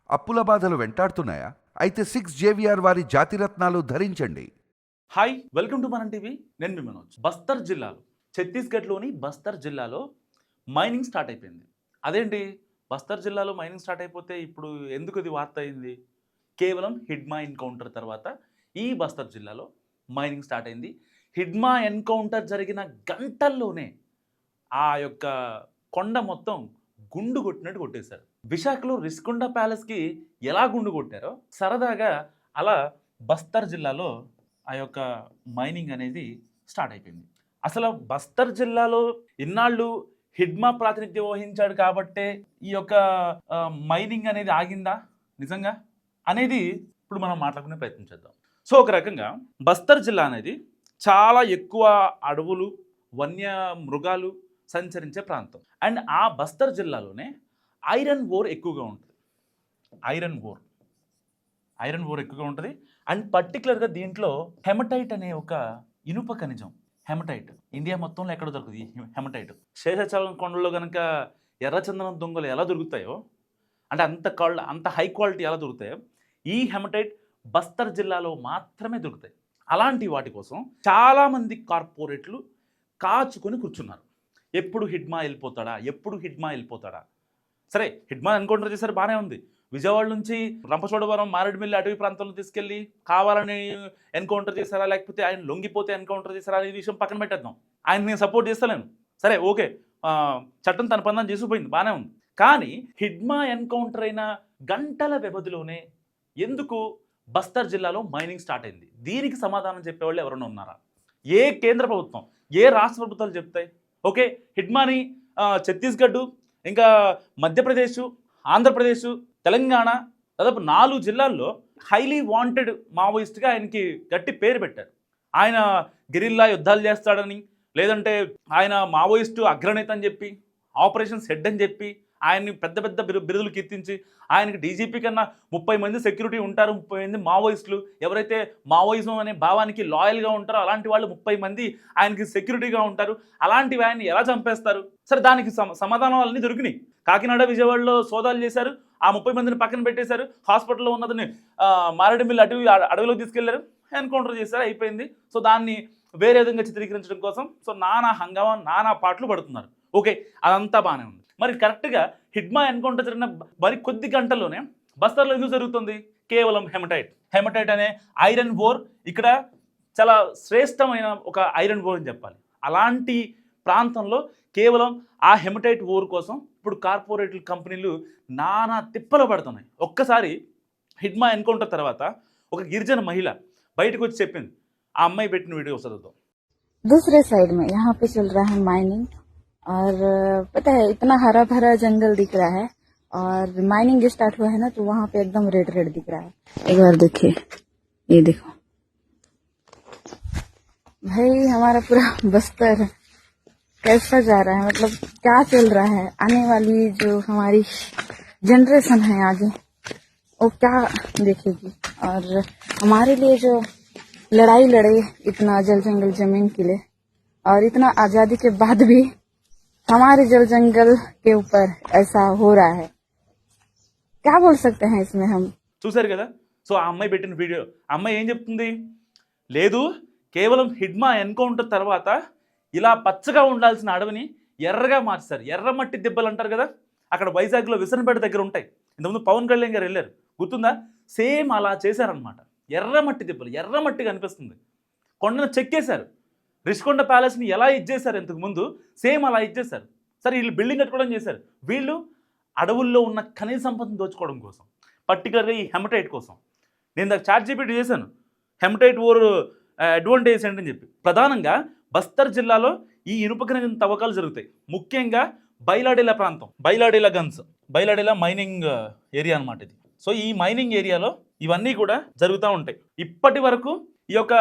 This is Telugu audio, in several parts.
అప్పుల బాధలు వెంటాడుతున్నాయా? అయితే 6 JVR వారి జాతిరత్నాలు ధరించండి. హాయ్, వెల్కమ్ టు మనం టీవీ. నేను మీ మనోజ్. బస్తర్ జిల్లాలో, ఛత్తీస్గఢ్లోని బస్తర్ జిల్లాలో మైనింగ్ స్టార్ట్ అయిపోయింది. అదేంటి, బస్తర్ జిల్లాలో మైనింగ్ స్టార్ట్ అయిపోతే ఇప్పుడు ఎందుకు ఇది వార్త అయింది? కేవలం హిడ్మా ఎన్కౌంటర్ తర్వాత ఈ బస్తర్ జిల్లాలో మైనింగ్ స్టార్ట్ అయింది. హిడ్మా ఎన్కౌంటర్ జరిగిన గంటల్లోనే ఆ యొక్క కొండ మొత్తం గుండు కొట్టినట్టు కొట్టేశారు. విశాఖలో రిస్కొండ ప్యాలెస్కి ఎలా గుండు కొట్టారో సరదాగా అలా బస్తర్ జిల్లాలో ఆ యొక్క మైనింగ్ అనేది స్టార్ట్ అయిపోయింది. అసలు బస్తర్ జిల్లాలో ఇన్నాళ్ళు హిడ్మా ప్రాతినిధ్యం వహించాడు కాబట్టే ఈ యొక్క మైనింగ్ అనేది ఆగిందా నిజంగా అనేది ఇప్పుడు మనం మాట్లాడుకునే ప్రయత్నం చేద్దాం. సో ఒక రకంగా బస్తర్ జిల్లా అనేది చాలా ఎక్కువ అడవులు, వన్య మృగాలు సంచరించే ప్రాంతం. అండ్ ఆ బస్తర్ జిల్లాలోనే ఐరన్ ఓర్ ఎక్కువగా ఉంటుంది. ఐరన్ ఓర్ ఎక్కువగా ఉంటుంది. అండ్ పర్టికులర్గా దీంట్లో హెమటైట్ అనే ఒక ఇనుప ఖనిజం, హెమటైట్ ఇండియా మొత్తంలో ఎక్కడ దొరుకుతుంది ఈ హెమటైట్? శేషాచలం కొండల్లో కనుక ఎర్రచందనం దొంగలు ఎలా దొరుకుతాయో, అంటే అంత హై క్వాలిటీ ఎలా దొరుకుతాయో, ఈ హెమటైట్ బస్తర్ జిల్లాలో మాత్రమే దొరుకుతాయి. అలాంటి వాటి కోసం చాలామంది కార్పొరేట్లు కాచుకొని కూర్చున్నారు. ఎప్పుడు హిడ్మా వెళ్ళిపోతాడా. సరే, హిడ్మా ఎన్కౌంటర్ చేశారు, బాగానే ఉంది. విజయవాడ నుంచి రంపచోడవరం, మారేడుమిల్లి అటవీ ప్రాంతంలో తీసుకెళ్ళి కావాలని ఎన్కౌంటర్ చేశారా, లేకపోతే ఆయన లొంగిపోతే ఎన్కౌంటర్ చేశారా అనే విషయం పక్కన పెట్టేద్దాం. ఆయన నేను సపోర్ట్ చేస్తలేను. సరే, ఓకే, చట్టం తన పని చేసిపోయింది, బాగానే ఉంది. కానీ హిడ్మా ఎన్కౌంటర్ అయిన గంటల వ్యవధిలోనే ఎందుకు బస్తర్ జిల్లాలో మైనింగ్ స్టార్ట్ అయింది? దీనికి సమాధానం చెప్పేవాళ్ళు ఎవరైనా ఉన్నారా? ఏ కేంద్ర ప్రభుత్వం, ఏ రాష్ట్ర ప్రభుత్వాలు చెప్తాయి? ఓకే, హిడ్మాని ఛత్తీస్గఢ్, ఇంకా మధ్యప్రదేశ్, ఆంధ్రప్రదేశ్, తెలంగాణ, దాదాపు 4 జిల్లాల్లో హైలీ వాంటెడ్ మావోయిస్ట్గా ఆయనకి గట్టి పేరు పెట్టారు. ఆయన గెరిల్లా యుద్ధాలు చేస్తాడని, లేదంటే ఆయన మావోయిస్టు అగ్రనేత అని చెప్పి, ఆపరేషన్స్ హెడ్ అని చెప్పి ఆయన్ని పెద్ద పెద్ద బిరుదులు కీర్తించి, ఆయనకి డీజీపీ కన్నా 30 మంది సెక్యూరిటీ ఉంటారు, 30 మంది మావోయిస్టులు, ఎవరైతే మావోయిజం అనే భావానికి లాయల్గా ఉంటారో అలాంటి వాళ్ళు 30 మంది ఆయనకి సెక్యూరిటీగా ఉంటారు. అలాంటివి ఆయన్ని ఎలా చంపేస్తారు? సరే, దానికి సమాధానాలు అన్నీ దొరికినాయి. కాకినాడ, విజయవాడలో సోదాలు చేశారు, ఆ 30 మందిని పక్కన పెట్టేశారు. హాస్పిటల్లో ఉన్నదని మారేడుమిల్లి అడవిలోకి తీసుకెళ్లారు, ఎన్కౌంటర్ చేశారు, అయిపోయింది. సో దాన్ని వేరే విధంగా చిత్రీకరించడం కోసం నానా హంగామా, నానా పాటలు పడుతున్నారు. ఓకే, అదంతా బాగానే ఉంది. మరి కరెక్ట్గా హిడ్మా ఎన్కౌంటర్ జరిగిన మరి కొద్ది గంటల్లోనే బస్తర్లో ఎందుకు జరుగుతుంది? కేవలం హెమటైట్ అనే ఐరన్ ఓర్ ఇక్కడ చాలా శ్రేష్టమైన ఒక ఐరన్ ఓర్ అని చెప్పాలి. అలాంటి ప్రాంతంలో కేవలం ఆ హెమటైట్ ఓర్ కోసం ఇప్పుడు కార్పొరేట్ కంపెనీలు నానా తిప్పలు పడుతున్నాయి. ఒక్కసారి హిడ్మా ఎన్కౌంటర్ తర్వాత ఒక గిరిజన మహిళ బయటకు వచ్చి చెప్పింది. ఆ అమ్మాయి పెట్టిన వీడియో చదువుతాం. दूसरे साइड में यहाँ पे चल रहा है माइनिंग, और पता है इतना हरा भरा जंगल दिख रहा है, और माइनिंग स्टार्ट हुआ है ना, तो वहाँ पे एकदम रेड दिख रहा है. एक बार देखिए, ये देखो भाई, हमारा पूरा बस्तर कैसा जा रहा है, मतलब क्या चल रहा है. आने वाली जो हमारी जनरेशन है आगे, वो क्या देखेगी. और हमारे लिए जो लड़ाई लड़े इतना जल जंगल जमीन के लिए, और इतना आजादी के बाद भी हमारे जल जंगल के ऊपर ऐसा हो रहा है, क्या बोल सकते हैं इसमें हम. చూశారు కదా. సో ఆ అమ్మాయి పెట్టిన వీడియో, అమ్మాయి ఏం చెప్తుంది? లేదు, కేవలం హిడ్మా ఎన్కౌంటర్ తర్వాత ఇలా పచ్చగా ఉండాల్సిన అడవిని ఎర్రగా మార్చారు. ఎర్రమట్టి దెబ్బలు అంటారు కదా, అక్కడ వైజాగ్లో విసనపేట దగ్గర ఉంటాయి. ఇంతకుముందు పవన్ కళ్యాణ్ గారు వెళ్ళారు, గుర్తుందా? సేమ్ అలా చేశారనమాట. ఎర్రమట్టి దెబ్బలు, ఎర్రమట్టి కనిపిస్తుంది. కొండను చెక్కేశారు. రిషికొండ ప్యాలెస్ని ఎలా ఇచ్చేశారు ఇంతకుముందు, సేమ్ అలా ఇచ్చేశారు. సరే, వీళ్ళు బిల్డింగ్ కట్టుకోవడం చేశారు. వీళ్ళు అడవుల్లో ఉన్న ఖనిజ సంపదను దోచుకోవడం కోసం, పర్టికులర్గా ఈ హెమటైట్ కోసం. నేను దాకా ChatGPT చేశాను, హెమటైట్ ఓర్ అడ్వాంటేజ్ ఏంటని చెప్పి. ప్రధానంగా బస్తర్ జిల్లాలో ఈ ఇనుప ఖనిజం తవ్వకాలు జరుగుతాయి. ముఖ్యంగా బైలాడేలా ప్రాంతం, బైలాడేలా మైనింగ్ ఏరియా అనమాట ఇది. సో ఈ మైనింగ్ ఏరియాలో ఇవన్నీ కూడా జరుగుతూ ఉంటాయి. ఇప్పటి వరకు ఈ యొక్క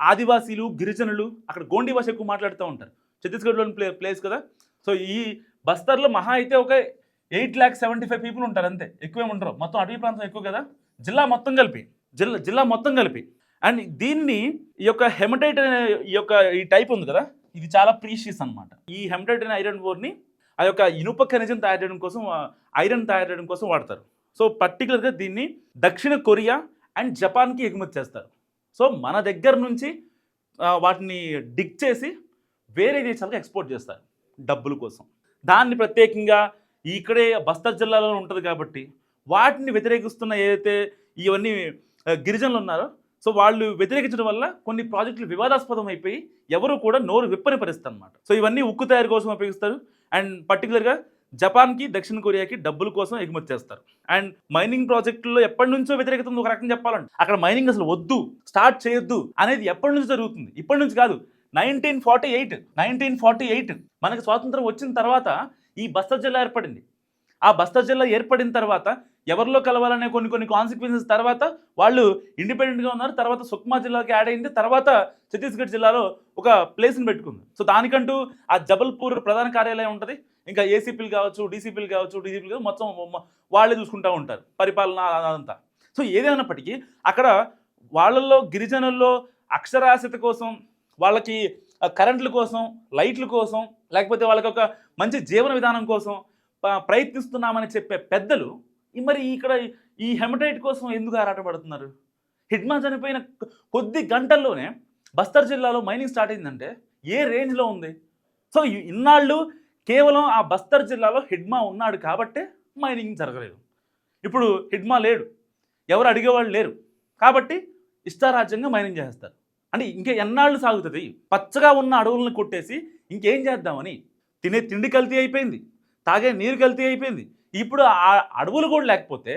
ఆదివాసీలు, గిరిజనులు అక్కడ గోండి భాష ఎక్కువ మాట్లాడుతూ ఉంటారు. ఛత్తీస్గఢ్లోని ప్లేస్ కదా. సో ఈ బస్తర్లో మహా అయితే ఒక 8,75,000 పీపుల్ ఉంటారు, అంతే, ఎక్కువే ఉంటారు. మొత్తం అటవీ ప్రాంతం ఎక్కువ కదా, జిల్లా మొత్తం కలిపి. అండ్ దీన్ని ఈ యొక్క హెమటైట్ అనే ఈ టైప్ ఉంది కదా, ఇది చాలా ప్రీషియస్ అనమాట. ఈ హెమటైట్ అనే ఐరన్ ఓర్ని ఆ యొక్క ఇనుప ఖనిజం తయారు చేయడం కోసం, ఐరన్ తయారు చేయడం కోసం వాడతారు. సో పర్టికులర్గా దీన్ని దక్షిణ కొరియా అండ్ జపాన్కి ఎగుమతి చేస్తారు. సో మన దగ్గర నుంచి వాటిని డిగ్ చేసి వేరే దేశాలకు ఎక్స్పోర్ట్ చేస్తారు డబ్బుల కోసం. దాన్ని ప్రత్యేకంగా ఇక్కడే బస్తర్ జిల్లాలో ఉంటుంది కాబట్టి వాటిని వ్యతిరేకిస్తున్న ఏదైతే ఇవన్నీ గిరిజనులు ఉన్నారో సో వాళ్ళు వ్యతిరేకించడం వల్ల కొన్ని ప్రాజెక్టులు వివాదాస్పదం అయిపోయి ఎవరు కూడా నోరు విప్పని పరిస్థితి అనమాట. సో ఇవన్నీ ఉక్కు తయారు కోసం ఉపయోగిస్తారు అండ్ పర్టికులర్గా జపాన్కి దక్షిణ కొరియాకి డబ్బుల కోసం ఎగుమతి చేస్తారు. అండ్ మైనింగ్ ప్రాజెక్టుల్లో ఎప్పటి నుంచో వ్యతిరేకత ఉంది. ఒక రకంగా చెప్పాలంటే అక్కడ మైనింగ్ అసలు వద్దు, స్టార్ట్ చేయొద్దు అనేది ఎప్పటి నుంచి జరుగుతుంది. ఇప్పటి నుంచి కాదు, 1948 మనకి స్వాతంత్రం వచ్చిన తర్వాత ఈ బస్తర్ జిల్లా ఏర్పడింది. ఆ బస్తర్ జిల్లా ఏర్పడిన తర్వాత ఎవరిలో కలవాలనే కొన్ని కాన్సిక్వెన్సెస్ తర్వాత వాళ్ళు ఇండిపెండెంట్గా ఉన్నారు. తర్వాత సుక్మా జిల్లాకి యాడ్ అయింది. తర్వాత ఛత్తీస్గఢ్ జిల్లాలో ఒక ప్లేస్ని పెట్టుకుంది. సో దానికంటూ ఆ జబల్పూర్ ప్రధాన కార్యాలయం ఉంటుంది. ఇంకా ఏసీపీలు కావచ్చు, డీసీపీలు కావచ్చు, మొత్తం వాళ్ళే చూసుకుంటూ ఉంటారు పరిపాలన అదంతా. సో ఏదేమైనప్పటికీ అక్కడ వాళ్ళల్లో గిరిజనుల్లో అక్షరాస్యత కోసం, వాళ్ళకి కరెంట్ల కోసం, లైట్ల కోసం, లేకపోతే వాళ్ళకి ఒక మంచి జీవన విధానం కోసం ప్రయత్నిస్తున్నామని చెప్పే పెద్దలు మరి ఇక్కడ ఈ హెమటైట్ కోసం ఎందుకు ఆరాటపడుతున్నారు? హిడ్మా చనిపోయిన కొద్ది గంటల్లోనే బస్తర్ జిల్లాలో మైనింగ్ స్టార్ట్ అయిందంటే ఏ రేంజ్లో ఉంది? సో ఇన్నాళ్ళు కేవలం ఆ బస్తర్ జిల్లాలో హిడ్మా ఉన్నాడు కాబట్టే మైనింగ్ జరగలేదు. ఇప్పుడు హిడ్మా లేడు, ఎవరు అడిగేవాళ్ళు లేరు కాబట్టి ఇష్టారాజ్యంగా మైనింగ్ చేస్తారు. అంటే ఇంకా ఎన్నాళ్ళు సాగుతుంది? పచ్చగా ఉన్న అడవులను కొట్టేసి ఇంకేం చేద్దామని. తినే తిండి కల్తీ అయిపోయింది, తాగే నీరు కల్తీ అయిపోయింది. ఇప్పుడు ఆ అడవులు కూడా లేకపోతే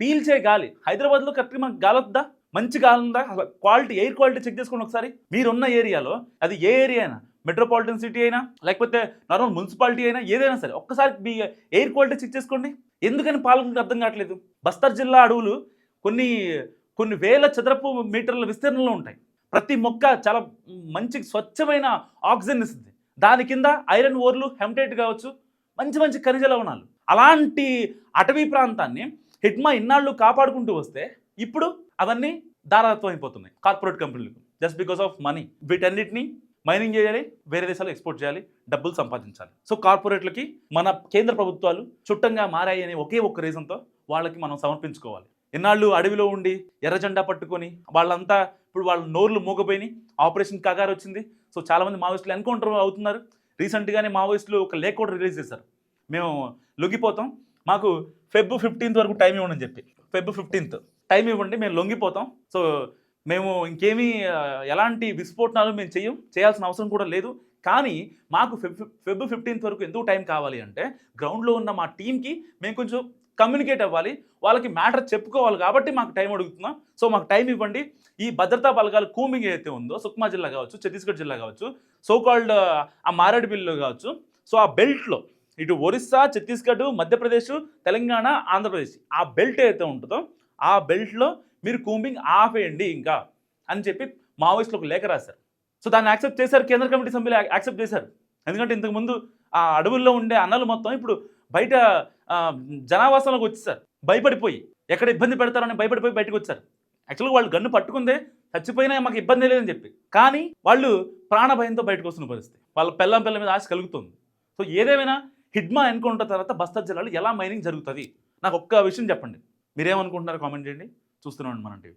పీల్చే గాలి, హైదరాబాద్లో కరెక్ట్గా మనకు గాలి వద్దా? మంచి గాలి ఉందా? క్వాలిటీ, ఎయిర్ క్వాలిటీ చెక్ చేసుకోండి ఒకసారి. మీరున్న ఏరియాలో, అది ఏ ఏరియా అయినా, మెట్రోపాలిటన్ సిటీ అయినా లేకపోతే నార్మల్ మున్సిపాలిటీ అయినా ఏదైనా సరే ఒక్కసారి మీ ఎయిర్ క్వాలిటీ చెక్ చేసుకోండి. ఎందుకని పాలకులకు అర్థం కావట్లేదు? బస్తర్ జిల్లా అడవులు కొన్ని వేల చదరపు మీటర్ల విస్తీర్ణంలో ఉంటాయి. ప్రతి మొక్క చాలా మంచి స్వచ్ఛమైన ఆక్సిజన్ ఇస్తుంది. దాని కింద ఐరన్ ఓర్లు, హెమటైట్ కావచ్చు, మంచి మంచి ఖనిజ లవణాలు. అలాంటి అటవీ ప్రాంతాన్ని హిడ్మా ఇన్నాళ్ళు కాపాడుకుంటూ వస్తే ఇప్పుడు అవన్నీ దారాత్వం అయిపోతున్నాయి కార్పొరేట్ కంపెనీలకు, జస్ట్ బికాస్ ఆఫ్ మనీ. వీటన్నిటిని మైనింగ్ చేయాలి, వేరే దేశాలు ఎక్స్పోర్ట్ చేయాలి, డబ్బులు సంపాదించాలి. సో కార్పొరేట్లకి మన కేంద్ర ప్రభుత్వాలు చుట్టంగా మారాయి అనే ఒకే ఒక్క రీజన్తో వాళ్ళకి మనం సమర్పించుకోవాలి. ఇన్నాళ్ళు అడవిలో ఉండి ఎర్ర జెండా పట్టుకొని వాళ్ళంతా ఇప్పుడు వాళ్ళ నోర్లు మూగపోయినాయి. ఆపరేషన్ కగారు వచ్చింది. సో చాలామంది మావోయిస్టులు ఎన్కౌంటర్ అవుతున్నారు. రీసెంట్గానే మావోయిస్టులు ఒక లేఖ కూడా రిలీజ్ చేశారు, మేము లొంగిపోతాం, మాకు Feb 15th వరకు టైం ఇవ్వండి అని చెప్పి. Feb 15th టైం ఇవ్వండి, మేము లొంగిపోతాం. సో మేము ఇంకేమీ ఎలాంటి విస్ఫోటనాలు మేము చేయాల్సిన అవసరం కూడా లేదు. కానీ మాకు Feb 15th వరకు ఎందుకు టైం కావాలి అంటే గ్రౌండ్లో ఉన్న మా టీంకి మేము కొంచెం కమ్యూనికేట్ అవ్వాలి, వాళ్ళకి మ్యాటర్ చెప్పుకోవాలి కాబట్టి మాకు టైం అడుగుతున్నాం. సో మాకు టైం ఇవ్వండి. ఈ భద్రతా బలగాలు కూంబింగ్ ఏదైతే ఉందో, సుక్మా జిల్లా కావచ్చు, ఛత్తీస్గఢ్ జిల్లా కావచ్చు, సోకాల్డ్ ఆ మారేడుమిల్లు కావచ్చు, సో ఆ బెల్ట్లో ఇటు ఒరిస్సా, ఛత్తీస్గఢ్, మధ్యప్రదేశ్, తెలంగాణ, ఆంధ్రప్రదేశ్ ఆ బెల్ట్ ఏదైతే ఉంటుందో ఆ బెల్ట్లో మీరు కూంబింగ్ ఆపేయండి ఇంకా అని చెప్పి మావోయిస్టులు ఒక లేఖ రాశారు. సో దాన్ని యాక్సెప్ట్ చేశారు, కేంద్ర కమిటీ సభ్యులు యాక్సెప్ట్ చేశారు. ఎందుకంటే ఇంతకుముందు ఆ అడవుల్లో ఉండే అన్నలు మొత్తం ఇప్పుడు బయట జనావాసంలోకి వచ్చేసారు. భయపడిపోయి ఎక్కడ ఇబ్బంది పెడతారని భయపడిపోయి బయటకు వచ్చారు. యాక్చువల్గా వాళ్ళు గన్ను పట్టుకుందే చచ్చిపోయినా మాకు ఇబ్బంది లేదని చెప్పి, కానీ వాళ్ళు ప్రాణభయంతో బయటకు వస్తున్న పరిస్థితి. వాళ్ళ పిల్ల మీద ఆశ కలుగుతుంది. సో ఏదేమైనా హిడ్మా ఎన్కౌంటర్ తర్వాత బస్తర్ జిల్లాలో ఎలా మైనింగ్ జరుగుతుంది? నాకు ఒక్క విషయం చెప్పండి. మీరేమనుకుంటున్నారో కామెంట్ చేయండి. చూస్తున్నాం మన టీవీ.